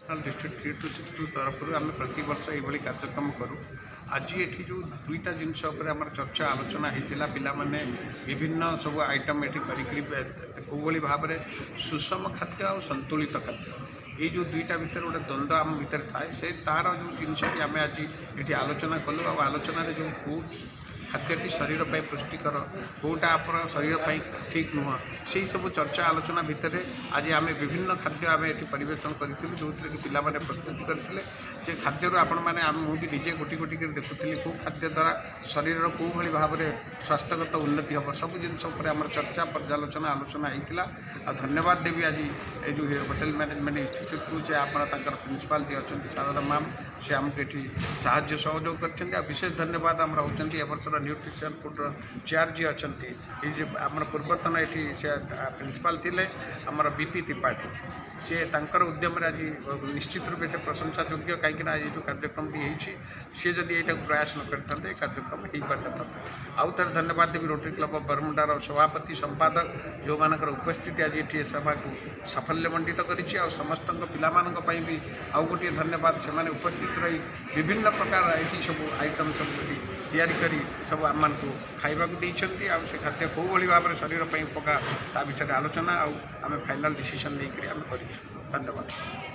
District 3-2 तरफ आम प्रत वर्ष ये कार्यक्रम करूँ। आज ये जो दुईटा जिनस आम चर्चा आलोचना होता पाने विभिन्न सब आइटम ये कौली भाव में सुषम खाद्य और संतुलित खाद्य ये जो दुईटा भितर गोटे द्वंद्व आम भितर थाए से तार जो जिनस आम आज ये आलोचना कलु आलोचन जो फूड खाद्यटी शरीर पर पुष्टिकर कौटा आप शरीर पर ठीक नुह से सब चर्चा आलोचना भितर आज आम विभिन्न खाद्य आम ये परेषण करूँ जो कि प्रस्तुति करते से खाद्य आपण मैंने मुझे निजे गोटी गोटी देखुली कौ खाद्य द्वारा शरीर कौ भाई भाव में स्वास्थ्यगत उन्नति हम सब जिनस चर्चा पर्यालोचना आलोचना होता। धन्यवाद देवी आज ये जो होटेल मैनेजमेंट इंस्टीट्यूट को आप प्रिंसिपाल जी अच्छा शारदा मैम से आमको ये साहाय्य सहयोग कर विशेष धन्यवाद आम होती वर्षर न्यूट्रिशन फूड चेयर जी अच्छा ये आम पूर्वतन ये प्रिंसिपाल थे आमर बीपी त्रिपाठी सी तर उद्यम आज निश्चित रूप से प्रशंसा योग्य कहीं ये जो कार्यक्रम सी जदि यहाँ प्रयास न करते कार्यक्रम हो पार था। आउ थे धन्यवाद देवी रोटरी क्लब ऑफ बरमुंडार सभापति संपादक जो मानकर उपस्थिति आज ये सभा को साफल्य मंडित करी समस्त पाई भी आउ गोटे धन्यवाद से उपस्थित रही विभिन्न प्रकार ये सब आइटम सब तैयारी करी सब आम को खाइबा देते से खाद्य कौ भाई भाव में शरीर पर उपकार ता विषय आलोचना आम फाइनाल डिसीजन नहीं करी आम कर। धन्यवाद।